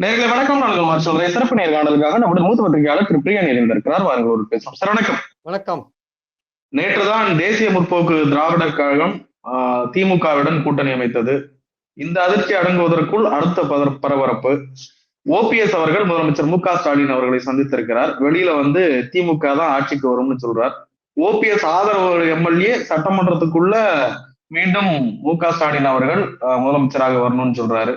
நேர்களை வணக்கம். நான் உங்கள் சொல்றேன். சிறப்பு நேர்காணலுக்காக நம்முடைய மூத்த பத்திரிகையாளர் திரு பிரியா இருந்திருக்கிறார். வாருங்கள் ஒரு பேசுவோம். சார் வணக்கம். வணக்கம். நேற்றுதான் தேசிய முற்போக்கு திராவிடர் கழகம் திமுகவுடன் கூட்டணி அமைத்தது. இந்த அதிர்ச்சி அடங்குவதற்குள் அடுத்த பரபரப்பு. ஓபிஎஸ் அவர்கள் முதலமைச்சர் மு க ஸ்டாலின் அவர்களை சந்தித்திருக்கிறார். வெளியில வந்து திமுக தான் ஆட்சிக்கு வரும்னு சொல்றார். ஓபிஎஸ் ஆதரவு எம்எல்ஏ சட்டமன்றத்துக்குள்ள மீண்டும் மு க ஸ்டாலின் அவர்கள் முதலமைச்சராக வரணும்னு சொல்றாரு.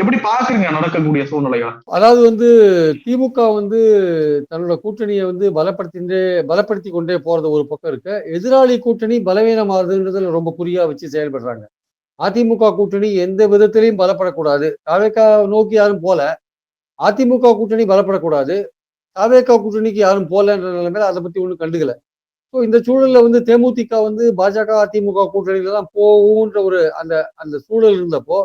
எப்படி பாக்குறீங்க நடக்கக்கூடிய சூழ்நிலைகள்? அதாவது திமுக தன்னோட கூட்டணியை பலப்படுத்தி கொண்டே போறது ஒரு பக்கம் இருக்கு. எதிராளி கூட்டணி பலவீனமாகுதுன்றதுல ரொம்ப குறியா வச்சு செயல்படுறாங்க. அதிமுக கூட்டணி எந்த விதத்திலையும் பலப்படக்கூடாது. தாவேகா நோக்கி யாரும் போல. அதிமுக கூட்டணி பலப்படக்கூடாது. தாவேகா கூட்டணிக்கு யாரும் போலன்ற நிலைமையில அதை பத்தி ஒண்ணும் கண்டுக்கல. ஸோ இந்த சூழல்ல தேமுதிக பாஜக அதிமுக கூட்டணியில தான் போகுன்ற ஒரு அந்த அந்த சூழல் இருந்தப்போ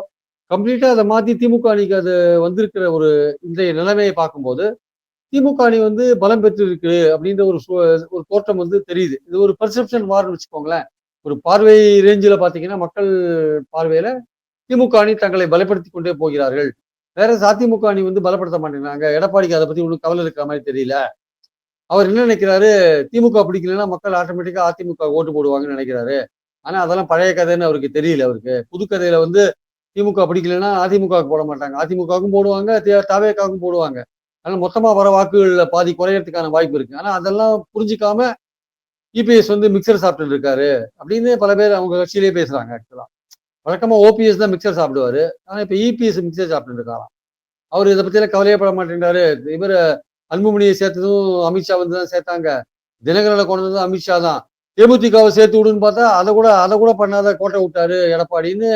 கம்ப்ளீட்டா அதை மாத்தி திமுக அணிக்கு அது வந்திருக்கிற ஒரு இன்றைய நிலைமையை பார்க்கும்போது திமுக அணி பலம் பெற்று இருக்கு அப்படின்ற ஒரு தோற்றம் தெரியுது. இது ஒரு பர்செப்ஷன் மாறுன்னு வச்சுக்கோங்களேன். ஒரு பார்வை ரேஞ்சில் பாத்தீங்கன்னா மக்கள் பார்வையில திமுக அணி தங்களை பலப்படுத்தி கொண்டே போகிறார்கள். வேற அதிமுக அணி பலப்படுத்த மாட்டேங்கிறாங்க. எடப்பாடிக்கு அதை பத்தி ஒன்றும் கவலை இருக்கிற மாதிரி தெரியல. அவர் என்ன நினைக்கிறாரு, திமுக பிடிக்கலன்னா மக்கள் ஆட்டோமேட்டிக்கா அதிமுக ஓட்டு போடுவாங்கன்னு நினைக்கிறாரு. ஆனா அதெல்லாம் பழைய கதைன்னு அவருக்கு தெரியல. அவருக்கு புது கதையில திமுக பிடிக்கலன்னா அதிமுகவுக்கு போட மாட்டாங்க. அதிமுகவுக்கும் போடுவாங்க, தவேகாவுக்கும் போடுவாங்க. ஆனா மொத்தமா வர வாக்குகள்ல பாதி குறையறதுக்கான வாய்ப்பு இருக்கு. ஆனா அதெல்லாம் புரிஞ்சுக்காம இபிஎஸ் மிக்சர் சாப்பிட்டு இருக்காரு அப்படின்னு பல பேர் அவங்க கட்சியிலேயே பேசுறாங்க. ஆக்சுவலா வழக்கமா ஓபிஎஸ் தான் மிக்சர் சாப்பிடுவாரு. ஆனா இப்ப இபிஎஸ் மிக்சர் சாப்பிட்டு இருக்காராம். அவர் இதை பத்தியெல்லாம் கவலையப்பட மாட்டேங்கிறாரு. இவர் அன்புமணியை சேர்த்ததும் அமித்ஷா தான் சேர்த்தாங்க. தினகரனை கொண்டு வந்ததும் அமித்ஷா தான். தேமுதிகவை சேர்த்து விடுன்னு பார்த்தா அதை கூட பண்ணாத கோட்டை விட்டாரு எடப்பாடின்னு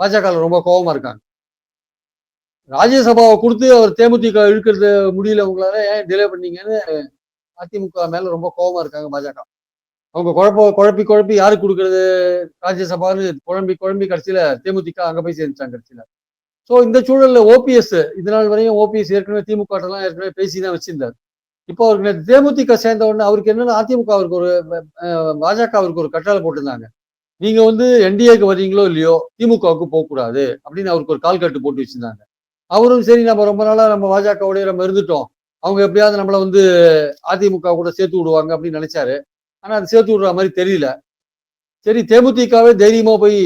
பாஜக ரொம்ப கோபமா இருக்காங்க. ராஜ்யசபாவை கொடுத்து அவர் தேமுதிக இழுக்கிறது முடியல, உங்களால ஏன் டிலே பண்ணீங்கன்னு அதிமுக மேல ரொம்ப கோபமா இருக்காங்க பாஜக. அவங்க குழப்பி யாருக்கு கொடுக்கறது ராஜ்யசபான்னு குழம்பி கடைசியில தேமுதிக அங்க போய் சேர்ந்துச்சாங்க கடைசியில. ஸோ இந்த சூழல்ல ஓபிஎஸ் இது நாள் வரையும் ஓபிஎஸ் ஏற்கனவே பேசிதான் வச்சிருந்தார். இப்போ அவருக்கு தேமுதிக சேர்ந்த உடனே அவருக்கு என்னன்னா அதிமுக அவருக்கு ஒரு பாஜக அவருக்கு ஒரு கட்டளை போட்டிருந்தாங்க. நீங்க என்டிஏக்கு வர்றீங்களோ இல்லையோ திமுகவுக்கு போகக்கூடாது அப்படின்னு அவருக்கு ஒரு கால் கட்டு போட்டு வச்சிருந்தாங்க. அவரும் சரி, நம்ம ரொம்ப நாளா நம்ம பாஜகவுடைய நம்ம இருந்துட்டோம், அவங்க எப்படியாவது நம்மள அதிமுக கூட சேர்த்து விடுவாங்க அப்படின்னு நினைச்சாரு. ஆனா அது சேர்த்து விடுற மாதிரி தெரியல. சரி, தேமுதிகவே தைரியமா போய்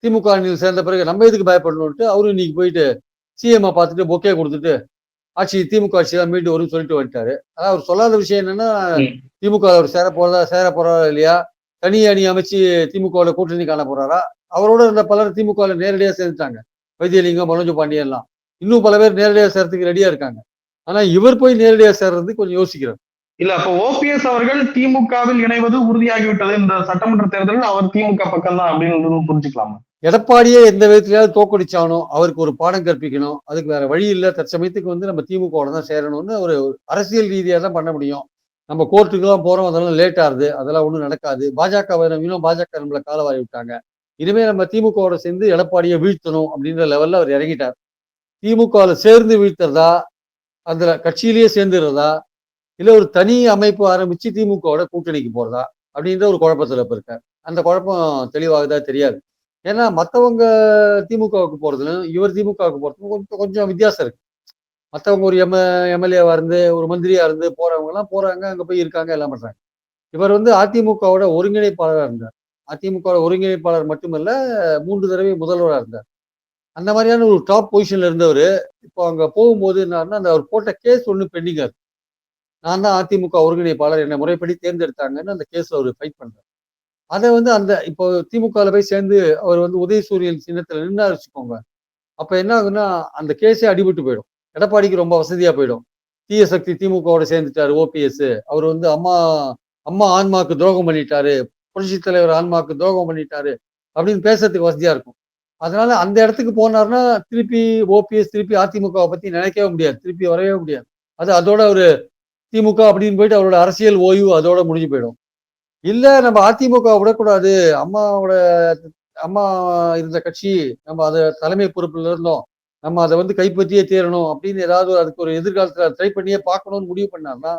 திமுக அணியில் சேர்ந்த பிறகு நம்ம எதுக்கு பயப்படணும்ட்டு அவரும் இன்னைக்கு போயிட்டு சிஎம் பார்த்துட்டு பொக்கே கொடுத்துட்டு திமுக ஆட்சி தான் மீண்டும் வரும்னு சொல்லிட்டு வந்துட்டாரு. அதான் அவர் சொல்லாத விஷயம் என்னன்னா, திமுக அவர் சேர போறா இல்லையா, தனி அணி அமைச்சு திமுக கூட்டணி காண போறாரா, அவரோட இருந்த பலர் திமுக நேரடியா சேர்ந்துட்டாங்க. வைத்தியலிங்கம், மனோஜ் பாண்டியன் எல்லாம் இன்னும் பல பேர் நேரடியா சேர்றதுக்கு ரெடியா இருக்காங்க. ஆனா இவர் போய் நேரடியா சேர்றது கொஞ்சம் யோசிக்கிறார். இல்ல, அப்ப ஓபிஎஸ் அவர்கள் திமுகவில் இணைவது உறுதியாகிவிட்டது. இந்த சட்டமன்ற தேர்தலில் அவர் திமுக பக்கம் தான் அப்படின்னு புரிஞ்சுக்கலாமா? எடப்பாடியே எந்த விதத்திலாவது தோக்கடிச்சானோ அவருக்கு ஒரு பாடம் கற்பிக்கணும். அதுக்கு வேற வழி இல்லை. தற்சமயத்துக்கு நம்ம திமுக தான் சேரணும்னு ஒரு அரசியல் ரீதியா தான் பண்ண முடியும். நம்ம கோர்ட்டுக்கு தான் போறோம், அதெல்லாம் லேட் ஆகுது, அதெல்லாம் ஒண்ணும் நடக்காது. பாஜக நம்மள காலவாரி விட்டாங்க. இனிமே நம்ம திமுகவோட சேர்ந்து எடப்பாடியை வீழ்த்தணும் அப்படின்ற லெவல்ல அவர் இறங்கிட்டார். திமுகவில் சேர்ந்து வீழ்த்துறதா, அந்த கட்சியிலேயே சேர்ந்துடுறதா, இல்ல ஒரு தனி அமைப்பு ஆரம்பிச்சு திமுகவோட கூட்டணிக்கு போறதா அப்படின்ற ஒரு குழப்பத்துல இப்ப இருக்கார். அந்த குழப்பம் தெளிவாகதா தெரியாது. ஏன்னா மற்றவங்க திமுகவுக்கு போறதுலும் இவர் திமுகவுக்கு போறதுக்கும் கொஞ்சம் கொஞ்சம் வித்தியாசம் இருக்கு. மற்றவங்க ஒரு எம்எல்ஏவா இருந்து ஒரு மந்திரியா இருந்து போறவங்க எல்லாம் போறாங்க, அங்க போய் இருக்காங்க, எல்லாம் பண்றாங்க. இவர் அதிமுகவோட ஒருங்கிணைப்பாளராக இருந்தார். அதிமுக ஒருங்கிணைப்பாளர் மட்டுமல்ல, 3 தடவை முதல்வராக இருந்தார். அந்த மாதிரியான ஒரு டாப் பொசிஷன்ல இருந்தவர் இப்போ அங்க போகும்போது என்னன்னா, அந்த அவர் போட்ட கேஸ் ஒண்ணு பெண்டிங்கா இருக்கு. நான் தான் அதிமுக ஒருங்கிணைப்பாளர், என்னை முறைப்படி தேர்ந்தெடுத்தாங்கன்னு அந்த கேஸ்ல அவர் ஃபைட் பண்றாரு. அதை அந்த இப்போ திமுகவில் போய் சேர்ந்து அவர் உதயசூரியன் சின்னத்துல நின்னா வச்சுக்கோங்க, அப்ப என்ன ஆகுன்னா அந்த கேஸே அடிபட்டு போயிடும். எடப்பாடிக்கு ரொம்ப வசதியா போயிடும். தீய சக்தி திமுகவோட சேர்ந்துட்டாரு ஓபிஎஸ். அவர் அம்மா அம்மா ஆன்மாக்கு துரோகம் பண்ணிட்டாரு, புரட்சி தலைவர் ஆன்மாக்கு துரோகம் பண்ணிட்டாரு அப்படின்னு பேசுறதுக்கு வசதியா இருக்கும். அதனால அந்த இடத்துக்கு போனார்னா திருப்பி ஓபிஎஸ் திருப்பி அதிமுகவை பத்தி நினைக்கவே முடியாது, திருப்பி வரவே முடியாது. அதோட ஒரு திமுக அப்படின்னு போயிட்டு அவரோட அரசியல் ஓய்வு அதோட முடிஞ்சு போயிடும். இல்ல, நம்ம அதிமுக விடக்கூடாது, அம்மா இருந்த கட்சி, நம்ம அதை தலைமை பொறுப்புல இருந்தோம், நம்ம அதை கைப்பற்றியே தீரணும் அப்படின்னு ஏதாவது அதுக்கு ஒரு எதிர்காலத்துல ட்ரை பண்ணியே பார்க்கணும்னு முடிவு பண்ணார்னா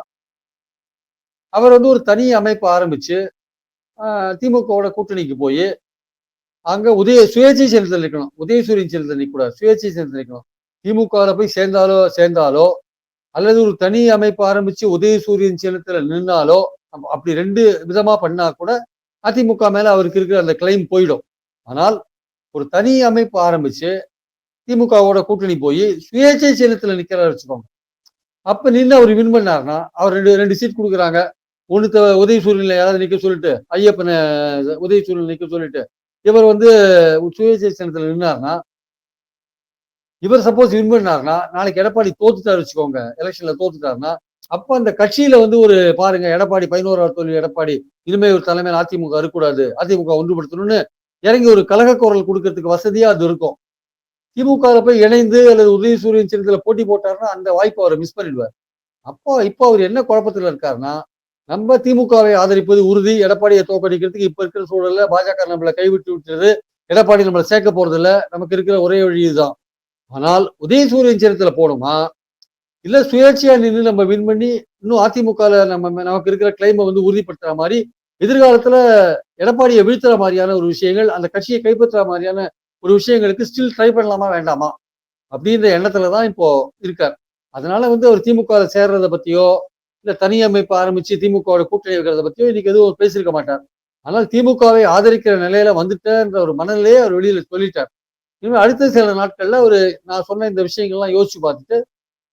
அவர் ஒரு தனி அமைப்பு ஆரம்பிச்சு திமுகவோட கூட்டணிக்கு போய் அங்க சுயேட்சை செலுத்தல் நிற்கணும். உதயசூரியன் செலுத்தல் நிற்கக்கூடாது, சுயேட்சை செலுத்தல் நிற்கணும். திமுகவில் போய் சேர்ந்தாலோ அல்லது ஒரு தனி அமைப்பு ஆரம்பிச்சு உதயசூரியன் சின்னத்துல நின்னாலோ அப்படி ரெண்டு விதமா பண்ணா கூட அதிமுக மேல அவருக்கு இருக்கிற அந்த கிளைம் போயிடும். ஆனால் ஒரு தனி அமைப்பு ஆரம்பிச்சு திமுகவோட கூட்டணி போய் சுயேட்சை சின்னத்துல நிக்கிறாரு வச்சுக்கோங்க. அப்ப நின்று அவர் வின் பண்ணாருன்னா அவர் ரெண்டு சீட் கொடுக்குறாங்க. ஒண்ணு உதயசூரியன்ல யாராவது நிக்க சொல்லிட்டு ஐயப்பனை உதயசூரியன் நிக்க சொல்லிட்டு இவர் சுயேட்சை சின்னத்துல நின்னாருன்னா, இவர் சப்போஸ் வின் பண்ணாருன்னா நாளைக்கு எடப்பாடி தோத்துட்டாரு வச்சுக்கோங்க, எலெக்ஷன்ல தோத்துட்டாருன்னா, அப்ப அந்த கட்சியில ஒரு பாருங்க எடப்பாடி 11வது தோல்வி எடப்பாடி இனிமே ஒரு தலைமையில் அதிமுக இருக்கக்கூடாது, அதிமுக ஒன்றுபடுத்தணும்னு இறங்கி ஒரு கழக குரல் கொடுக்கறதுக்கு வசதியா அது இருக்கும். திமுக போய் இணைந்து அல்லது உதயசூரியன் சின்னத்துல போட்டி போட்டாருன்னா அந்த வாய்ப்பு அவரை மிஸ் பண்ணிடுவார். இப்போ அவர் என்ன குழப்பத்துல இருக்காருன்னா, நம்ம திமுகவை ஆதரிப்பது உறுதி, எடப்பாடியை தோற்கடிக்கிறதுக்கு இப்ப இருக்கிற சூழல்ல பாஜக நம்மளை கைவிட்டு விட்டுறது, எடப்பாடி நம்மளை சேர்க்க போறது இல்ல, நமக்கு இருக்கிற ஒரே வழி இதுதான். ஆனால் உதயசூரியன் சின்னத்துல போடுமா, இல்ல சுயேட்சையா நின்று நம்ம வின் பண்ணி இன்னும் அதிமுக நமக்கு இருக்கிற கிளைமை உறுதிப்படுத்துற மாதிரி எதிர்காலத்துல எடப்பாடியை வீழ்த்துற மாதிரியான ஒரு விஷயங்கள், அந்த கட்சியை கைப்பற்றுற மாதிரியான ஒரு விஷயங்களுக்கு ஸ்டில் ட்ரை பண்ணலாமா வேண்டாமா அப்படின்ற எண்ணத்துலதான் இப்போ இருக்கார். அதனால அவர் திமுக சேர்றதை பத்தியோ இல்ல தனி அமைப்பு ஆரம்பிச்சு திமுகவோட கூட்டணி வைக்கிறத பத்தியோ இன்னைக்கு எதுவும் பேசியிருக்க மாட்டார். ஆனால் திமுகவை ஆதரிக்கிற நிலையில வந்துட்டேன்ற ஒரு மனநிலையே அவர் வெளியில சொல்லிட்டார். இனிமே அடுத்த சில நாட்கள்ல நான் சொன்ன இந்த விஷயங்கள்லாம் யோசிச்சு பார்த்துட்டு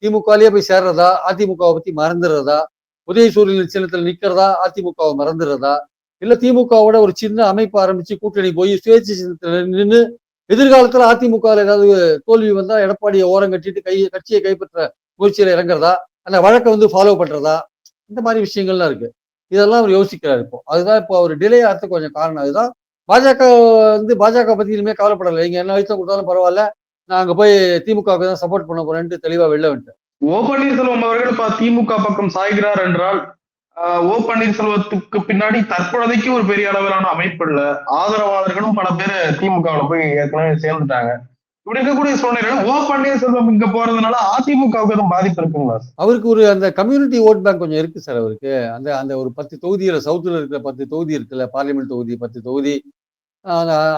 திமுகலயே போய் சேர்றதா, அதிமுகவை பத்தி மறந்துடுறதா, உதயசூரியன் சின்னத்துல நிக்கிறதா, அதிமுகவை மறந்துடுறதா, இல்ல திமுகவோட ஒரு சின்ன அமைப்பு ஆரம்பிச்சு கூட்டணி போய் சுயேட்சை சின்னத்துல நின்று எதிர்காலத்துல அதிமுக ஏதாவது தோல்வி வந்தா எடப்பாடியை ஓரம் கட்டிட்டு கட்சியை கைப்பற்ற முயற்சியில இறங்குறதா, அந்த வழக்கை ஃபாலோ பண்றதா, இந்த மாதிரி விஷயங்கள்லாம் இருக்கு. இதெல்லாம் அவர் யோசிக்கிறார். இப்போ அதுதான் இப்போ அவர் டிலே ஆகிறதுக்கு கொஞ்சம் காரணம். அதுதான் பாஜக பத்தி இனிமே கவலைப்படலை, நீங்க என்ன அழுத்தம் கொடுத்தாலும் பரவாயில்ல, நான் அங்க போய் திமுகவுக்கு தான் சப்போர்ட் பண்ண போறேன்ட்டு தெளிவா வெளில வந்துட்டேன். ஓ பன்னீர்செல்வம் அவர்கள் இப்ப திமுக பக்கம் சாய்கிறார் என்றால், ஓ பன்னீர்செல்வத்துக்கு பின்னாடி தற்போதைக்கு ஒரு பெரிய அளவிலான அமைப்பு இல்ல, ஆதரவாளர்களும் பல பேர் திமுகவுல போய் ஏற்கனவே சேர்ந்துட்டாங்க. இப்படி இருக்கக்கூடிய சூழ்நிலை ஓ பன்னீர்செல்வம் இங்க போறதுனால அதிமுகவுக்கு எதுவும் பாதிப்பு இருக்குங்களா? அவருக்கு அந்த கம்யூனிட்டி ஓட் பேங்க் கொஞ்சம் இருக்கு சார் அவருக்கு. அந்த ஒரு 10 தொகுதியில சவுத்துல இருக்கிற 10 தொகுதி இருக்குல்ல, பார்லிமெண்ட் தொகுதி 10 தொகுதி,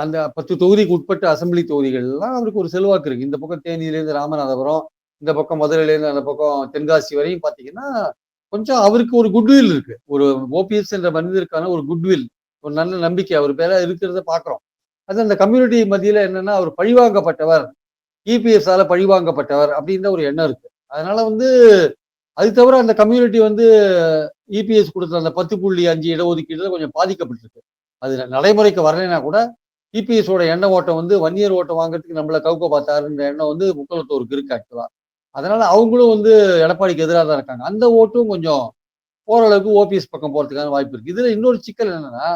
அந்த 10 தொகுதிக்கு உட்பட்ட அசம்பிளி தொகுதிகள்லாம் அவருக்கு ஒரு செல்வாக்கு இருக்கு. இந்த பக்கம் தேனியிலேருந்து ராமநாதபுரம், இந்த பக்கம் மதுரையிலேருந்து அந்த பக்கம் தென்காசி வரையும் பாத்தீங்கன்னா கொஞ்சம் அவருக்கு ஒரு குட்வில் இருக்கு. ஒரு ஓபிஎஸ் என்ற மனிதருக்கான ஒரு குட்வில், ஒரு நல்ல நம்பிக்கை அவர் பேர இருக்கிறத பாக்குறோம். அது அந்த கம்யூனிட்டி மத்தியில என்னன்னா அவர் பழிவாங்கப்பட்டவர், இபிஎஸ் ஆல பழிவாங்கப்பட்டவர் அப்படின்ற ஒரு எண்ணம் இருக்கு. அதனால அது தவிர அந்த கம்யூனிட்டி இபிஎஸ் கொடுத்த அந்த 10.5 இடஒதுக்கீடுல கொஞ்சம் பாதிக்கப்பட்டிருக்கு. அது நடைமுறைக்கு வரலைன்னா கூட இபிஎஸ் ஓட எண்ண ஓட்டம் வன்னியர் ஓட்டம் வாங்குறதுக்கு நம்மள கவுக்க பார்த்தாருன்ற எண்ணம் முக்குளத்தோருக்கு இருக்கு ஆக்சுவலா. அதனால அவங்களும் எடப்பாடிக்கு எதிராக தான் இருக்காங்க. அந்த ஓட்டும் கொஞ்சம் ஓரளவுக்கு ஓபிஎஸ் பக்கம் போறதுக்கான வாய்ப்பு இருக்கு. இதுல இன்னொரு சிக்கல் என்னன்னா,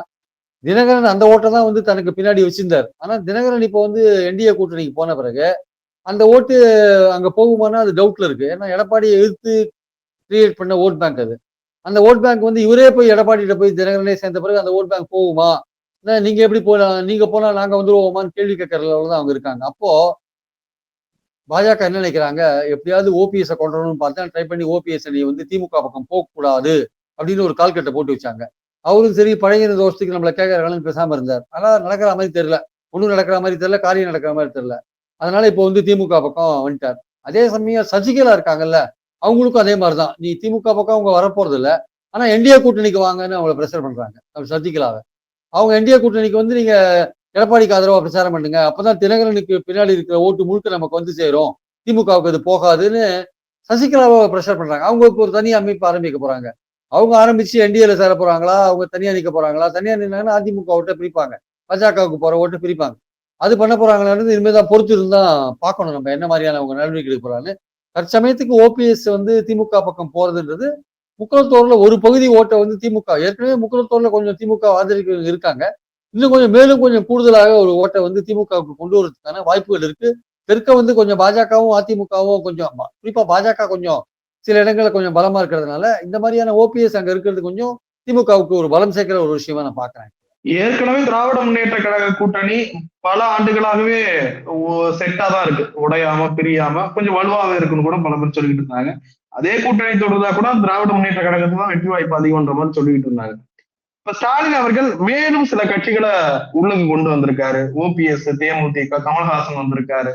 தினகரன் அந்த ஓட்டை தான் தனக்கு பின்னாடி வச்சிருந்தார். ஆனா தினகரன் இப்போ என்டிஏ கூட்டணிக்கு போன பிறகு அந்த ஓட்டு அங்க போகுமானா அது டவுட்ல இருக்கு. ஏன்னா எடப்பாடியை எதிர்த்து கிரியேட் பண்ண ஓட் பேங்க் அது. அந்த ஓட் பேங்க் இவரே போய் எடப்பாடியிட்ட போய் தினகரனே சேர்ந்த பிறகு அந்த ஓட் பேங்க் போகுமா, நீங்க எப்படி போலாம், நீங்க போனா நாங்க வந்துருவோமான்னு கேள்வி கேட்கறதுல தான் அவங்க இருக்காங்க. அப்போ பாஜக என்ன நினைக்கிறாங்க, எப்படியாவது ஓபிஎஸ் கொண்டு வரணும்னு பார்த்தா ட்ரை பண்ணி ஓபிஎஸ் நீ திமுக பக்கம் போகக்கூடாது அப்படின்னு ஒரு கால்கட்டை போட்டு வச்சாங்க. அவரும் சரி பழகின தோஷத்துக்கு நம்மளை கேட்கறாங்கன்னு பேசாம இருந்தார். ஆனா நடக்கிற மாதிரி தெரியல, ஒன்றும் நடக்கிற மாதிரி தெரியல, காரியம் நடக்கிற மாதிரி தெரியல. அதனால இப்போ திமுக பக்கம் வந்துட்டார். அதே சமயம் சசிகலா இருக்காங்கல்ல, அவங்களுக்கும் அதே மாதிரிதான், நீ திமுக பக்கம் அவங்க வரப்போறது இல்லை, ஆனா என்டிஏ கூட்டணிக்கு வாங்கன்னு அவங்களை பிரஷர் பண்றாங்க சசிகலாவை. அவங்க என்டிஏ கூட்டணிக்கு நீங்க எடப்பாடிக்கு ஆதரவா பிரச்சாரம் பண்ணுங்க, அப்பதான் தினகரனுக்கு பின்னாடி இருக்கிற ஓட்டு முழுக்க நமக்கு சேரும், திமுகவுக்கு அது போகாதுன்னு சசிகலாவை பிரஷர் பண்றாங்க. அவங்க இப்போ ஒரு தனி அமைப்பு ஆரம்பிக்க போறாங்க. அவங்க ஆரம்பிச்சு என்டிஏல சேர போறாங்களா, அவங்க தனியா நிக்க போறாங்களா, தனியா நின்னாங்கன்னா அதிமுக ஓட்டை பிரிப்பாங்க, பாஜகவுக்கு போற ஓட்டை பிரிப்பாங்க. அது பண்ண போறாங்களான்னு இனிமேதான் பொறுத்து இருந்தா பார்க்கணும் நம்ம என்ன மாதிரியான அவங்க நடவடிக்கை எடுக்க போறான்னு. தற்சமயத்துக்கு ஓபிஎஸ் திமுக பக்கம் போறதுன்றது முக்குளத்தோர்ல ஒரு பகுதி ஓட்டை திமுக, ஏற்கனவே முக்குளத்தோர்ல கொஞ்சம் திமுக ஆதரிக்க இருக்காங்க, இன்னும் கொஞ்சம் மேலும் கொஞ்சம் கூடுதலாக ஒரு ஓட்டை திமுகவுக்கு கொண்டு வரதுக்கான வாய்ப்புகள் இருக்கு. தெற்க கொஞ்சம் பாஜகவும் அதிமுகவும் கொஞ்சம், குறிப்பா பாஜக கொஞ்சம் சில இடங்கள்ல கொஞ்சம் பலமா இருக்கிறதுனால இந்த மாதிரியான ஓபிஎஸ் அங்க இருக்கிறது கொஞ்சம் திமுகவுக்கு ஒரு பலம் சேர்க்கிற ஒரு விஷயமா நான் பாக்குறேன். ஏற்கனவே திராவிட முன்னேற்ற கழக கூட்டணி பல ஆண்டுகளாகவே செட்டா தான் இருக்கு, உடையாம பிரியாம கொஞ்சம் வலுவாக இருக்குன்னு கூட பல பேர் சொல்லிட்டு இருந்தாங்க. அதே கூட்டணி தொடர்ந்தா கூட திராவிட முன்னேற்ற கழகத்துக்கு தான் வெற்றி வாய்ப்பு அதிகம்ன்ற மாதிரி சொல்லிட்டு இருந்தாங்க. இப்ப ஸ்டாலின் அவர்கள் மேலும் சில கட்சிகளை உள்ளுக்கு கொண்டு வந்திருக்காரு. ஓபிஎஸ், தேமுதிக, கமல்ஹாசன் வந்திருக்காரு.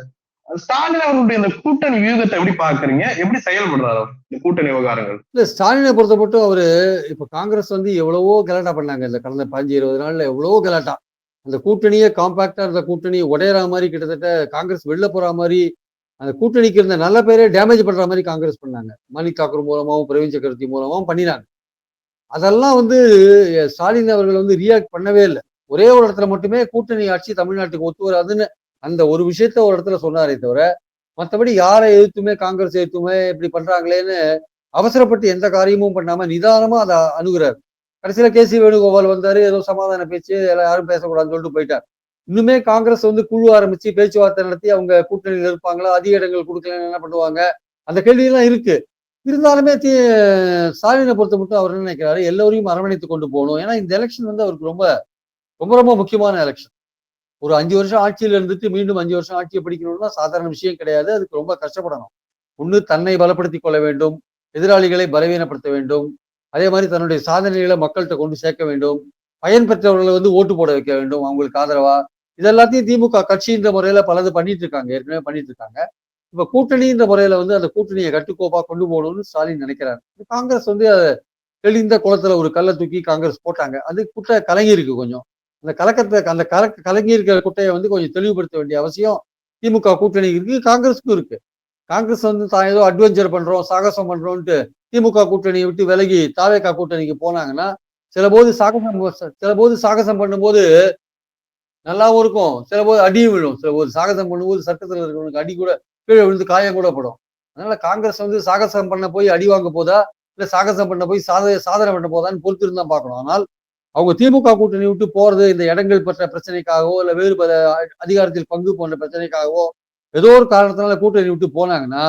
ஸ்டாலின் அவர்களுடைய இந்த கூட்டணி வியூகத்தை எப்படி பாக்குறீங்க? எப்படி செயல்படுறாரு இந்த கூட்டணி விவகாரங்கள்? இல்ல ஸ்டாலினை பொறுத்த மட்டும் அவரு இப்ப காங்கிரஸ் வந்து எவ்வளவோ கலாட்டா பண்ணாங்க இந்த கடந்த 15-20 நாள்ல எவ்வளவோ கலாட்டா. அந்த கூட்டணியே காம்பாக்டா இருந்த கூட்டணி உடையற மாதிரி கிட்டத்தட்ட காங்கிரஸ் வெளில போற மாதிரி அந்த கூட்டணிக்கு இருந்த நல்ல பேரே டேமேஜ் பண்ற மாதிரி காங்கிரஸ் பண்ணாங்க. மாணிக் தாக்கூர் மூலமாவும் பிரவீன் சக்கரவர்த்தி மூலமாவும் பண்ணினாங்க. அதெல்லாம் வந்து ஸ்டாலின் அவர்கள் வந்து ரியாக்ட் பண்ணவே இல்லை. ஒரே ஒரு இடத்துல மட்டுமே கூட்டணி ஆட்சி தமிழ்நாட்டுக்கு ஒத்து வராதுன்னு அந்த ஒரு விஷயத்த ஒரு இடத்துல சொன்னாரே தவிர மற்றபடி யாரை எதிர்த்துமே காங்கிரஸ் எதிர்த்துமே இப்படி பண்றாங்களேன்னு அவசரப்பட்டு எந்த காரியமும் பண்ணாம நிதானமா அதை அணுகுறாரு. கடைசியில கேசி வேணுகோபால் வந்தாரு, ஏதோ சமாதான பேச்சு, யாரும் பேசக்கூடாதுன்னு சொல்லிட்டு போயிட்டார். இன்னுமே காங்கிரஸ் வந்து குழு ஆரம்பிச்சு பேச்சுவார்த்தை நடத்தி அவங்க கூட்டணியில் இருப்பாங்களா, அதிக இடங்கள் கொடுக்கலன்னு என்ன பண்ணுவாங்க, அந்த கேள்வியெல்லாம் இருக்கு. இருந்தாலுமே ஸ்டாலினை பொறுத்த மட்டும் அவர் என்ன நினைக்கிறாரு, எல்லோரையும் அரவணைத்து கொண்டு போகணும். ஏன்னா இந்த எலெக்ஷன் வந்து அவருக்கு ரொம்ப ரொம்ப ரொம்ப முக்கியமான எலெக்ஷன். ஒரு 5 வருஷம் ஆட்சியில் இருந்துட்டு மீண்டும் 5 வருஷம் ஆட்சியை பிடிக்கணும்னா சாதாரண விஷயம் கிடையாது. அதுக்கு ரொம்ப கஷ்டப்படணும். ஒண்ணு தன்னை பலப்படுத்திக் கொள்ள வேண்டும், எதிராளிகளை பலவீனப்படுத்த வேண்டும், அதே மாதிரி தன்னுடைய சாதனைகளை மக்கள்கிட்ட கொண்டு சேர்க்க வேண்டும், பயன் பெற்றவர்களை வந்து ஓட்டு போட வைக்க வேண்டும் அவங்களுக்கு ஆதரவா. இதெல்லாத்தையும் திமுக கட்சின்ற முறையில பலது பண்ணிட்டு இருக்காங்க, ஏற்கனவே பண்ணிட்டு இருக்காங்க. இப்ப கூட்டணின்ற முறையில வந்து அந்த கூட்டணியை கட்டுக்கோப்பா கொண்டு போகணும்னு ஸ்டாலின் நினைக்கிறாரு. காங்கிரஸ் வந்து தெளிந்த குளத்துல ஒரு கல்லை தூக்கி காங்கிரஸ் போட்டாங்க. அது குட்டை கலங்கி இருக்கு கொஞ்சம். அந்த கலக்கத்தை அந்த கலங்கி இருக்கிற குட்டையை வந்து கொஞ்சம் தெளிவுபடுத்த வேண்டிய அவசியம் திமுக கூட்டணி இருக்கு, காங்கிரஸுக்கும் இருக்கு. காங்கிரஸ் வந்து தான் ஏதோ அட்வென்ச்சர் பண்றோம், சாகசம் பண்றோம்ட்டு திமுக கூட்டணியை விட்டு விலகி தாவேகா கூட்டணிக்கு போனாங்கன்னா சில போது சாகசம் பண்ணும்போது நல்லாவும் இருக்கும், சில போது அடியும் விழும். சில போது சாகசம் பண்ணும்போது சட்டத்தில் இருக்கிறவனுக்கு அடி கூட கீழே விழுந்து காயம் கூட படும். அதனால காங்கிரஸ் வந்து சாகசம் பண்ண போய் அடி வாங்க போதா, இல்ல சாகசம் பண்ண போய் சாதனை பண்ண போதான்னு பொறுத்து இருந்தா பார்க்கணும். ஆனால் அவங்க திமுக கூட்டணி விட்டு போறது இந்த இடங்கள் பற்ற பிரச்சனைக்காகவோ இல்ல வேறு பல அதிகாரத்தில் பங்கு போன்ற பிரச்சனைக்காகவோ ஏதோ ஒரு காரணத்தினால கூட்டணி விட்டு போனாங்கன்னா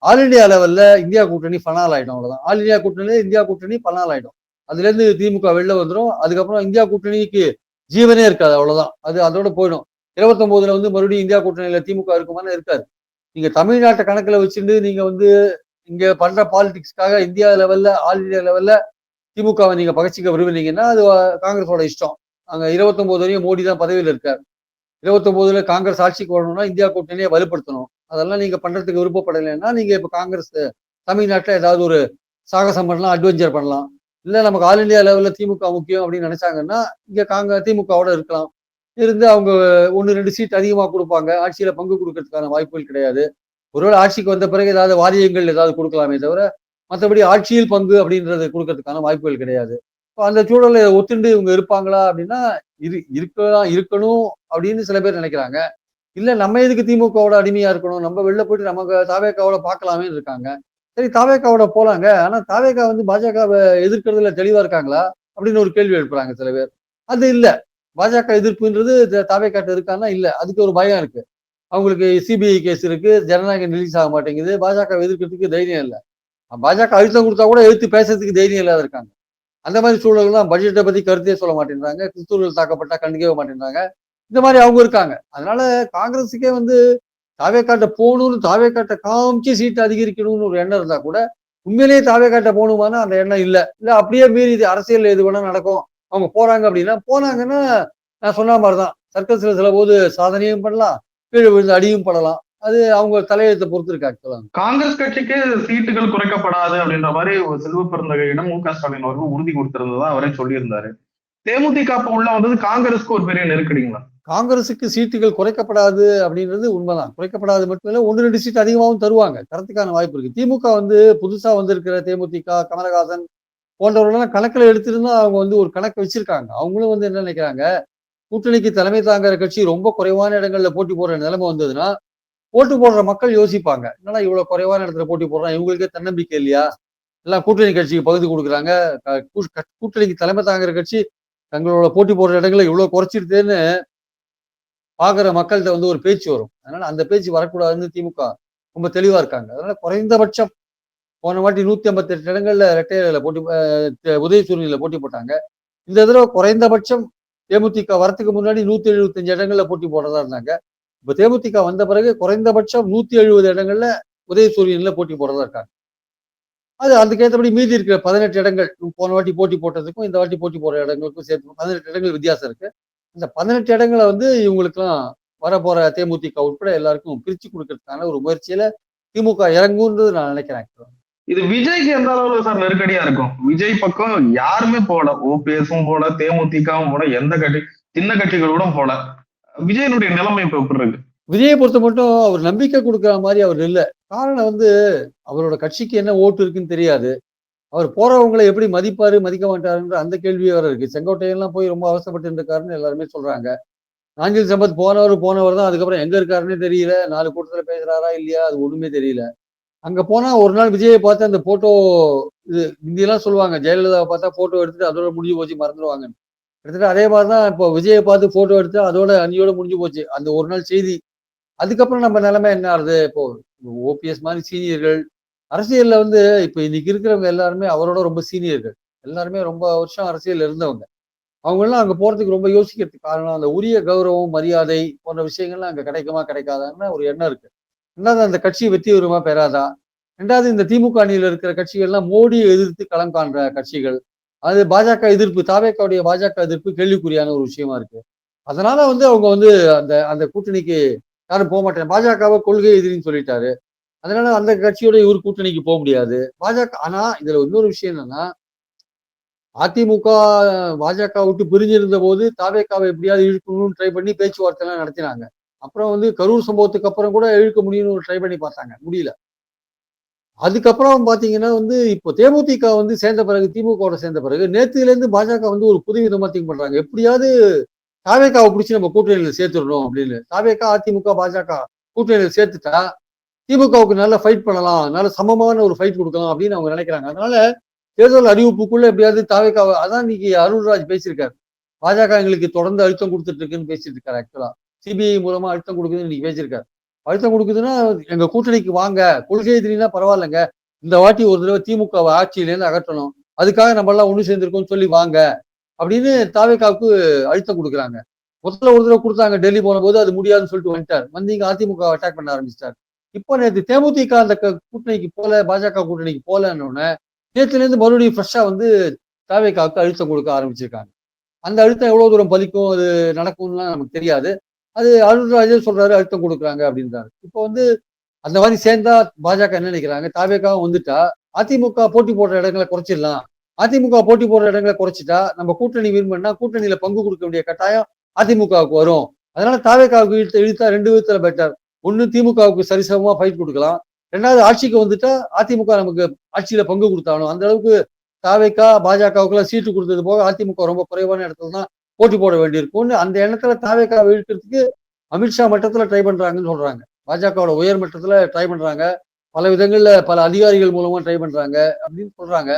ஆல் இண்டியா லெவல்ல இந்தியா கூட்டணி பனால் ஆயிடும். அவ்வளவுதான். ஆல் இண்டியா கூட்டணியில இந்தியா கூட்டணி பனால் ஆயிடும். அதுல இருந்து திமுக வெளில வந்துடும். அதுக்கப்புறம் இந்தியா கூட்டணிக்கு ஜீவனே இருக்காது. அவ்வளவுதான். அது அதோட போயிடும். 29ல வந்து மறுபடியும் இந்தியா கூட்டணியில திமுக இருக்குமான்னு இருக்காது. நீங்க தமிழ்நாட்டை கணக்குல வச்சுட்டு நீங்க வந்து இங்க பண்ற பாலிடிக்ஸ்க்காக இந்தியா லெவல்ல ஆல் இண்டியா லெவல்ல திமுகவை நீங்க பகச்சிக்க விரும்புனீங்கன்னா அது காங்கிரஸோட இஷ்டம். அங்க 29 வரையும் மோடி தான் பதவியில் இருக்காரு. 29ல காங்கிரஸ் ஆட்சிக்கு வரணும்னா இந்தியா கூட்டணியை வலுப்படுத்தணும். அதெல்லாம் நீங்க பண்றதுக்கு விருப்பப்படலைன்னா நீங்க இப்ப காங்கிரஸ் தமிழ்நாட்டில் ஏதாவது ஒரு சாகசம் பண்ணலாம், அட்வென்ச்சர் பண்ணலாம். இல்ல நமக்கு ஆல் இண்டியா லெவல்ல திமுக முக்கியம் அப்படின்னு நினைச்சாங்கன்னா இங்க திமுகவோட இருக்கலாம். இருந்து அவங்க 1-2 சீட் அதிகமா கொடுப்பாங்க. ஆட்சியில பங்கு கொடுக்கறதுக்கான வாய்ப்புகள் கிடையாது. ஒருவேளை ஆட்சிக்கு வந்த பிறகு ஏதாவது வாரியங்கள் ஏதாவது கொடுக்கலாமே தவிர மற்றபடி ஆட்சியில் பங்கு அப்படின்றது கொடுக்கறதுக்கான வாய்ப்புகள் கிடையாது. அந்த சூழலை ஒத்துண்டு இவங்க இருப்பாங்களா அப்படின்னா இருக்கலாம், இருக்கணும் அப்படின்னு சில பேர் நினைக்கிறாங்க. இல்ல நம்ம எதுக்கு திமுகவோட அடிமையா இருக்கணும், நம்ம வெளில போயிட்டு நமக்கு தாவேக்காவோட பார்க்கலாமே இருக்காங்க. சரி தாவேக்காவோட போலாங்க. ஆனா தாவேக்கா வந்து பாஜகவை எதிர்க்கிறதுல தெளிவா இருக்காங்களா அப்படின்னு ஒரு கேள்வி எழுப்புறாங்க சில பேர். அது இல்ல. பாஜக எதிர்ப்புன்றது தாவேக்காட்ட இருக்கான்னா இல்ல. அதுக்கு ஒரு பயம் இருக்கு. அவங்களுக்கு சிபிஐ கேஸ் இருக்கு, ஜனநாயகம் ரிலீஸ் ஆக மாட்டேங்குது, பாஜக எதிர்க்கிறதுக்கு தைரியம் இல்லை. பாஜக அழுத்தம் கொடுத்தா கூட எதிர்த்து பேசுறதுக்கு தைரியம் இல்லாத இருக்காங்க. அந்த மாதிரி சூழல் தான். பட்ஜெட்டை பத்தி கருத்தே சொல்ல மாட்டேன்றாங்க, கிறிஸ்துவர்கள் தாக்கப்பட்டா கண்டுக்கவே மாட்டேன்றாங்க. இந்த மாதிரி அவங்க இருக்காங்க. அதனால காங்கிரஸுக்கே வந்து தாவேக்காட்ட போகணும்னு தாவேக்காட்ட காமிச்சு சீட்டு அதிகரிக்கணும்னு ஒரு எண்ணம் இருந்தா கூட உண்மையிலேயே தாவேக்காட்ட போகணுமானா அந்த எண்ணம் இல்லை. இல்ல அப்படியே மீறி இது அரசியல் எது வேணா நடக்கும், அவங்க போறாங்க அப்படின்னா போனாங்கன்னா நான் சொன்ன மாதிரிதான் சர்க்கஸ்ல சில போது சாதனையும் பண்ணலாம், கீழே விழுந்து அடியும் படலாம். அது அவங்க தலையெழுத்தை பொறுத்து இருக்கு. ஆக்சுவலா காங்கிரஸ் கட்சிக்கு சீட்டுகள் குறைக்கப்படாது அப்படின்ற மாதிரி ஒரு செல்வ பெருந்தகையிடம் மு.க. ஸ்டாலின் அவர்கள் உறுதி கொடுத்திருந்ததா அவரே சொல்லியிருந்தாரு. தேமுதிக அப்ப உள்ள வந்தது காங்கிரஸ்க்கு ஒரு பெரிய நெருக்கடிங்களா? காங்கிரஸுக்கு சீட்டுகள் குறைக்கப்படாது அப்படின்றது உண்மைதான். குறைக்கப்படாது மட்டும் இல்ல, 1-2 சீட் அதிகமாகவும் தருவாங்க. தரத்துக்கான வாய்ப்பு இருக்கு. திமுக வந்து புதுசா வந்திருக்கிற தேமுதிக, கமலஹாசன் போன்றவர்களெல்லாம் கணக்குல எடுத்திருந்தா அவங்க வந்து ஒரு கணக்கு வச்சிருக்காங்க. அவங்களும் வந்து என்ன நினைக்கிறாங்க, கூட்டணிக்கு தலைமை தாங்குற கட்சி ரொம்ப குறைவான இடங்கள்ல போட்டி போடுற நிலைமை வந்ததுன்னா ஓட்டு போடுற மக்கள் யோசிப்பாங்க. என்னடா இவ்வளவு குறைவான இடத்துல போட்டி போடுறான், இவங்களுக்கே தன்னம்பிக்கை இல்லையா, எல்லாம் கூட்டணி கட்சிக்கு பகுதி கொடுக்குறாங்க, கூட்டணிக்கு தலைமை தாங்குற கட்சி தங்களோட போட்டி போடுற இடங்களை இவ்வளவு குறைச்சிருத்தேன்னு பாக்குற மக்கள்கிட்ட வந்து ஒரு பேச்சு வரும். அதனால அந்த பேச்சு வரக்கூடாதுன்னு திமுக ரொம்ப தெளிவா இருக்காங்க. அதனால குறைந்தபட்சம் போன வாட்டி 158 இடங்கள்ல இரட்டையில போட்டி உதயசூரியனில போட்டி போட்டாங்க. இந்த தடவை குறைந்தபட்சம் தேமுதிக வரத்துக்கு முன்னாடி 175 இடங்கள்ல போட்டி போடுறதா இருந்தாங்க. இப்ப தேமுதிக வந்த பிறகு குறைந்தபட்சம் 170 இடங்கள்ல உதயசூரியன்ல போட்டி போடுறதா இருக்காங்க. அது அதுக்கேற்றபடி மீதி இருக்கிற 18 இடங்கள் போன வாட்டி போட்டி போட்டதுக்கும் இந்த வாட்டி போட்டி போடுற இடங்களுக்கும் சேர்த்து 18 இடங்கள் வித்தியாசம் இருக்கு. இந்த 18 இடங்களை வந்து இவங்களுக்குலாம் வரப்போற தேமுதிக உட்பட எல்லாருக்கும் பிரிச்சு கொடுக்கறதுக்கான ஒரு முயற்சியில திமுக இறங்கும்ன்றது நான் நினைக்கிறேன். இது விஜய்க்கு எந்த அளவுல சார் நெருக்கடியா இருக்கும்? விஜய் பக்கம் யாருமே போல, ஓபிஎஸும் போல, தேமுதிகவும் போல, எந்த கட்சி சின்ன கட்சிகள் கூட போல. விஜயனுடைய நிலைமை இப்ப எப்படி இருக்கு? விஜயை பொறுத்த மட்டும் அவர் நம்பிக்கை கொடுக்குற மாதிரி அவர் இல்ல. காரணம் வந்து அவரோட கட்சிக்கு என்ன ஓட்டு இருக்குன்னு தெரியாது. அவர் போறவங்களை எப்படி மதிப்பாரு, மதிக்க மாட்டாருன்ற அந்த கேள்வி வேற இருக்கு. செங்கோட்டையெல்லாம் போய் ரொம்ப அவசரப்பட்டு இருக்காருன்னு எல்லாருமே சொல்றாங்க. நாஞ்சில் சம்பத் போனவர் தான். அதுக்கப்புறம் எங்க இருக்காருன்னே தெரியல. 4 கூட்டத்துல பேசுறாரா இல்லையா அது ஒண்ணுமே தெரியல. அங்க போனா ஒரு நாள் விஜயை பார்த்து அந்த போட்டோ இது முந்தியெல்லாம் சொல்லுவாங்க. ஜெயலலிதாவை பார்த்தா போட்டோ எடுத்துட்டு அதோட முடிஞ்சு போச்சு மறந்துடுவாங்க. கிட்டத்தட்ட அதே மாதிரிதான் இப்போ விஜயை பார்த்து போட்டோ எடுத்து அதோட அன்னியோட முடிஞ்சு போச்சு. அந்த ஒரு நாள் செய்தி. அதுக்கப்புறம் நம்ம நிலைமை என்ன ஆகுது? இப்போ ஓபிஎஸ் மாதிரி சீனியர்கள் அரசியல்ல வந்து இப்ப இன்னைக்கு இருக்கிறவங்க எல்லாருமே அவரோட ரொம்ப சீனியர்கள். எல்லாருமே ரொம்ப வருஷம் அரசியல்ல இருந்தவங்க. அவங்க எல்லாம் அங்க போறதுக்கு ரொம்ப யோசிக்கிறதுக்கு காரணம் அந்த உரிய கௌரவம், மரியாதை போன்ற விஷயங்கள்லாம் அங்க கிடைக்குமா கிடைக்காதான்னு ஒரு எண்ணம் இருக்கு. ரெண்டாவது அந்த கட்சி வெற்றி வருமா பெறாதா? ரெண்டாவது இந்த திமுக அணியில இருக்கிற கட்சிகள்லாம் மோடியை எதிர்த்து களம் காண்ற கட்சிகள். அது பாஜக எதிர்ப்பு, தாவேக்காவுடைய பாஜக எதிர்ப்பு கேள்விக்குறியான ஒரு விஷயமா இருக்கு. அதனால வந்து அவங்க வந்து அந்த அந்த கூட்டணிக்கு யாரும் போக மாட்டாங்க. பாஜகவை கொள்கை எதிரின்னு சொல்லிட்டாரு. அதனால அந்த கட்சியோட இவர் கூட்டணிக்கு போக முடியாது. பாஜக ஆனா இதுல இன்னொரு விஷயம் என்னன்னா, அதிமுக பாஜக விட்டு பிரிஞ்சிருந்த போது தாவேக்காவை எப்படியாவது இழுக்கணும்னு ட்ரை பண்ணி பேச்சுவார்த்தை எல்லாம் நடத்தினாங்க. அப்புறம் வந்து கரூர் சம்பவத்துக்கு அப்புறம் கூட இழுக்க முடியும்னு ட்ரை பண்ணி பார்த்தாங்க. முடியல. அதுக்கப்புறம் பாத்தீங்கன்னா வந்து இப்போ தேமுதிக வந்து சேர்ந்த பிறகு திமுகவோட சேர்ந்த பிறகு நேத்துல இருந்து பாஜக வந்து ஒரு புது விதமா திங்க் பண்றாங்க. எப்படியாவது தாவேக்காவை பிடிச்சி நம்ம கூட்டணியில சேர்த்துடணும் அப்படின்னு. தாவேக்கா அதிமுக பாஜக கூட்டணியில சேர்த்துட்டா திமுகவுக்கு நல்ல ஃபைட் பண்ணலாம், நல்ல சமமான ஒரு ஃபைட் கொடுக்கலாம் அப்படின்னு அவங்க நினைக்கிறாங்க. அதனால தேர்தல் அறிவிப்புக்குள்ள எப்படியாவது தாவேக்காவை அதான் இன்னைக்கு அருள்ராஜ் பேசியிருக்காரு. பாஜக எங்களுக்கு தொடர்ந்து அழுத்தம் கொடுத்துட்டு இருக்குன்னு பேசிட்டு இருக்காரு. ஆக்சுவலா சிபிஐ மூலமா அழுத்தம் கொடுக்குதுன்னு இன்னைக்கு பேசியிருக்காரு. அழுத்தம் கொடுக்குதுன்னா எங்க கூட்டணிக்கு வாங்க, கொள்கை எதிரினா பரவாயில்லைங்க, இந்த வாட்டி ஒரு தடவை திமுக ஆட்சியிலேருந்து அகற்றணும், அதுக்காக நம்ம எல்லாம் ஒண்ணு சேர்ந்திருக்கோம்னு சொல்லி வாங்க அப்படின்னு தாவேக்காவுக்கு அழுத்தம் கொடுக்குறாங்க. முதல்ல ஒரு தடவை கொடுத்தாங்க, டெல்லி போன போது அது முடியாதுன்னு சொல்லிட்டு வந்துட்டார். வந்து இங்க அதிமுக அட்டாக் பண்ண ஆரம்பிச்சிட்டார். இப்போ நேற்று தேமுதிக அந்த கூட்டணிக்கு போல, பாஜக கூட்டணிக்கு போலன்னு நேத்துல இருந்து மறுபடியும் ஃப்ரெஷ்ஷா வந்து தாவேக்காவுக்கு அழுத்தம் கொடுக்க ஆரம்பிச்சிருக்காங்க. அந்த அழுத்தம் எவ்வளவு தூரம் பலிக்கும், அது நடக்கும்லாம் நமக்கு தெரியாது. அது அருண்ராஜே சொல்றாரு அழுத்தம் கொடுக்குறாங்க அப்படின்றாரு. இப்போ வந்து அந்த மாதிரி சேர்ந்தா பாஜக என்ன நினைக்கிறாங்க, தாவேக்காவும் வந்துட்டா அதிமுக போட்டி போடுற இடங்களை குறைச்சிடலாம். அதிமுக போட்டி போடுற இடங்களை குறைச்சிட்டா நம்ம கூட்டணி வின் பண்ணா கூட்டணியில பங்கு கொடுக்க வேண்டிய கட்டாயம் அதிமுகவுக்கு வரும். அதனால தாவேக்காவுக்கு இழுத்தா 2 விதத்துல பெட்டர். ஒண்ணு திமுகவுக்கு சரிசமமா ஃபைட் கொடுக்கலாம். ரெண்டாவது ஆட்சிக்கு வந்துட்டா அதிமுக நமக்கு ஆட்சியில பங்கு கொடுத்தாலும் அந்த அளவுக்கு தாவேக்கா பாஜகவுக்கு எல்லாம் சீட்டு கொடுத்தது போக அதிமுக ரொம்ப குறைவான இடத்துல தான் போட்டி போட வேண்டியிருக்கும்னு அந்த எண்ணத்துல தாவேக்காவை இழுக்கிறதுக்கு அமித்ஷா மட்டத்துல ட்ரை பண்றாங்கன்னு சொல்றாங்க. பாஜகவோட உயர் மட்டத்துல ட்ரை பண்றாங்க. பல விதங்கள்ல பல அதிகாரிகள் மூலமா ட்ரை பண்றாங்க அப்படின்னு சொல்றாங்க.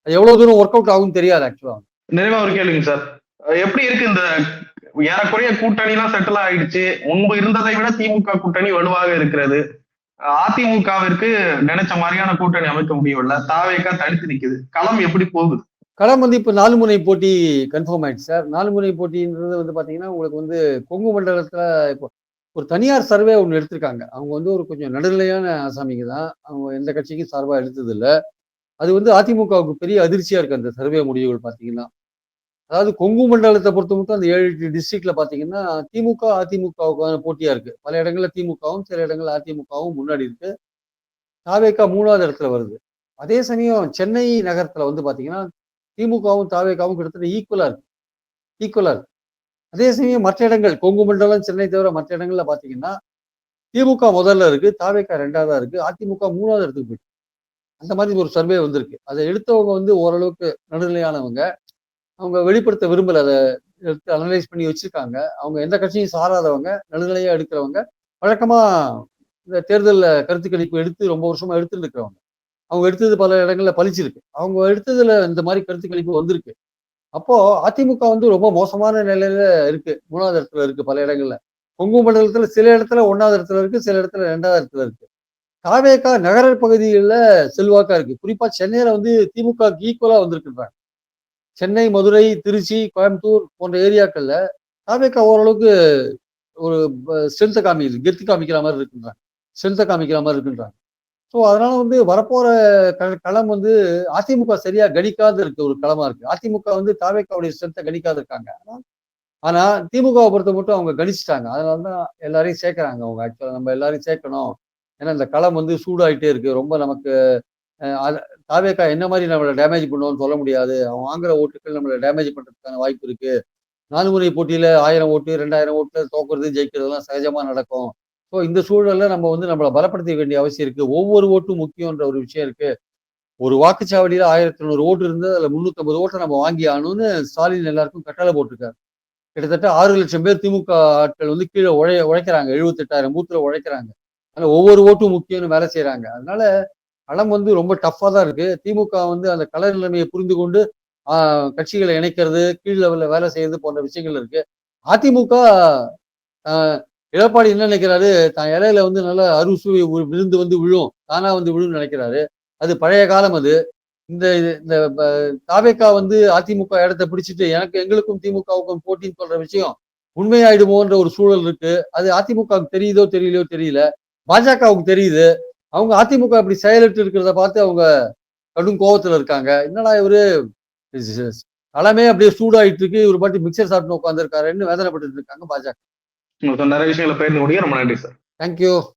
அது எவ்வளவு தூரம் ஒர்க் அவுட் ஆகும்னு தெரியாது ஆக்சுவலா. நிறைவா ஒரு கேளுங்க சார். எப்படி இருக்கு இந்த ஏறக்குறைய கூட்டணி எல்லாம் செட்டில் ஆயிடுச்சு, முன்பு இருந்ததை விட திமுக கூட்டணி வலுவாக இருக்கிறது. அதிமுகவிற்கு நினைச்ச மாதிரியான கூட்டணி அமைக்க முடியவில்லை, தாவேக்கா தனித்து நிக்குது. களம் எப்படி போகுது? களம் வந்து இப்ப 4 முனை போட்டி கன்ஃபார்ம் ஆயிடுச்சு சார். 4 முனை போட்டின்றது வந்து பாத்தீங்கன்னா உங்களுக்கு வந்து கொங்கு மண்டலத்துல இப்போ ஒரு தனியார் சர்வே ஒன்று எடுத்திருக்காங்க. அவங்க வந்து ஒரு கொஞ்சம் நடுநிலையான ஆசாமிங்க தான். அவங்க எந்த கட்சிக்கும் சார்பா எடுத்தது இல்ல. அது வந்து அதிமுகவுக்கு பெரிய அதிர்ச்சியா இருக்கு அந்த சர்வே முடிவுகள் பாத்தீங்கன்னா. அதாவது கொங்கு மண்டலத்தை பொறுத்த மட்டும் அந்த 7 டிஸ்ட்ரிக்ட்ல பாத்தீங்கன்னா திமுக அதிமுகவுக்கான போட்டியா இருக்கு. பல இடங்கள்ல திமுகவும் சில இடங்கள்ல அதிமுகவும் முன்னாடி இருக்கு. தாவேக்கா 3வது இடத்துல வருது. அதே சமயம் சென்னை நகரத்துல வந்து பாத்தீங்கன்னா திமுகவும் தாவேக்காவும் கிட்டத்தட்ட ஈக்குவலா இருக்கு. அதே சமயம் மற்ற இடங்கள் கொங்கு மண்டலம் சென்னை தவிர மற்ற இடங்கள்ல பாத்தீங்கன்னா திமுக முதல்ல இருக்கு, தாவேக்கா 2வதா இருக்கு, அதிமுக 3வது இடத்துக்கு போயிருக்கு. அந்த மாதிரி ஒரு சர்வே வந்திருக்கு. அதை எடுத்தவங்க வந்து ஓரளவுக்கு நடுநிலையானவங்க. அவங்க வெளிப்படுத்த விரும்பல. அதை எடுத்து அனலைஸ் பண்ணி வச்சிருக்காங்க. அவங்க எந்த கட்சியும் சாராதவங்க, நடுநிலையா எடுக்கிறவங்க. வழக்கமா இந்த தேர்தல்ல கருத்து கணிப்பு எடுத்து ரொம்ப வருஷமா எடுத்துட்டு இருக்கிறவங்க. அவங்க எடுத்தது பல இடங்கள்ல பலிச்சிருக்கு. அவங்க எடுத்ததுல இந்த மாதிரி கருத்து கணிப்பு வந்திருக்கு. அப்போ அதிமுக வந்து ரொம்ப மோசமான நிலையில இருக்கு. 3வது இடத்துல இருக்கு பல இடங்கள்ல. கொங்கு மண்டலத்துல சில இடத்துல 1வது இடத்துல இருக்கு, சில இடத்துல 2வது இடத்துல இருக்கு. தாவேக்கா நகர பகுதிகளில செல்வாக்கா இருக்கு. குறிப்பா சென்னையில வந்து திமுகவுக்கு ஈக்குவலா வந்திருக்குன்றாங்க. சென்னை, மதுரை, திருச்சி, கோயம்புத்தூர் போன்ற ஏரியாக்கள்ல தாவேக்கா ஓரளவுக்கு ஒரு ஸ்ட்ரென்த்தை காமிக்குது, கெத்து காமிக்கிற மாதிரி இருக்குன்றாங்க. ஸ்ட்ரென்த்தை காமிக்கிற மாதிரி இருக்குன்றாங்க. ஸோ அதனால வந்து வரப்போற களம் வந்து அதிமுக சரியா கணிக்காத இருக்க ஒரு களமா இருக்கு. அதிமுக வந்து தாவேக்காவுடைய ஸ்ட்ரென்த்தை கணிக்காத இருக்காங்க. ஆனா திமுகவை பொறுத்த மட்டும் அவங்க கணிச்சிட்டாங்க. அதனாலதான் எல்லாரையும் சேர்க்கறாங்க அவங்க. ஆக்சுவலா நம்ம எல்லாரையும் சேர்க்கணும். ஏன்னா இந்த களம் வந்து சூடாயிட்டே இருக்கு. ரொம்ப நமக்கு அது தாவேகா என்ன மாதிரி நம்மள டேமேஜ் பண்ணுவோம்னு சொல்ல முடியாது. அவன் வாங்குற ஓட்டுகள் நம்மள டேமேஜ் பண்றதுக்கான வாய்ப்பு இருக்கு. 4 முறை போட்டியில 1000 ஓட்டு, 2000 ஓட்டுல தோக்குறது, ஜெயிக்கிறதெல்லாம் சகஜமா நடக்கும். ஸோ இந்த சூழல்ல நம்ம வந்து நம்மள பலப்படுத்த வேண்டிய அவசியம் இருக்கு. ஒவ்வொரு ஓட்டும் முக்கியம்ன்ற ஒரு விஷயம் இருக்கு. ஒரு வாக்குச்சாவடியில 1200 ஓட்டு இருந்து அதுல 350 ஓட்ட நம்ம வாங்கி ஆகணும்னு ஸ்டாலின் எல்லாருக்கும் கட்டளை போட்டிருக்காரு. கிட்டத்தட்ட 6,00,000 பேர் திமுக ஆட்கள் வந்து கீழ உழைக்கிறாங்க. 78,000 பூத்துல உழைக்கிறாங்க. ஆனா ஒவ்வொரு ஓட்டும் முக்கியம்னு வேலை செய்றாங்க. அதனால களம் வந்து ரொம்ப டஃப்பா தான் இருக்கு. திமுக வந்து அந்த கள நிலைமையை புரிந்து கொண்டு ஆ கட்சிகளை இணைக்கிறது, கீழ் லெவல்ல வேலை செய்றது போன்ற விஷயங்கள் இருக்கு. அதிமுக அ எடப்பாடி என்ன நினைக்கிறாரு, தான் இலையில வந்து நல்லா அறுசுவை விருந்து வந்து விழும். தானா வந்து விழும்னு நினைக்கிறாரு. அது பழைய காலம் அது. இந்த தாவேகா வந்து அதிமுக இடத்த பிடிச்சிட்டு எங்களுக்கும் திமுகவுக்கும் போட்டின்னு சொல்ற விஷயம் உண்மையாயிடுமோன்ற ஒரு சூழல் இருக்கு. அது அதிமுகவுக்கு தெரியுதோ தெரியலையோ தெரியல. பாஜகவுக்கு தெரியுது. அவங்க அதிமுக இப்படி செயலிட்டு இருக்கிறத பார்த்து அவங்க கடும் கோவத்துல இருக்காங்க. என்னடா இவரு களமே அப்படியே சூடாயிட்டு இருக்கு. இவரு பாட்டு மிக்சர் சாப்பிட்டு உட்கார்ந்திருக்காருன்னு வேதனைப்பட்டுட்டு இருக்காங்க பாஜக. நிறைய விஷயங்களை பகிர்ந்து முடிய ரொம்ப நன்றி சார். தேங்க்யூ.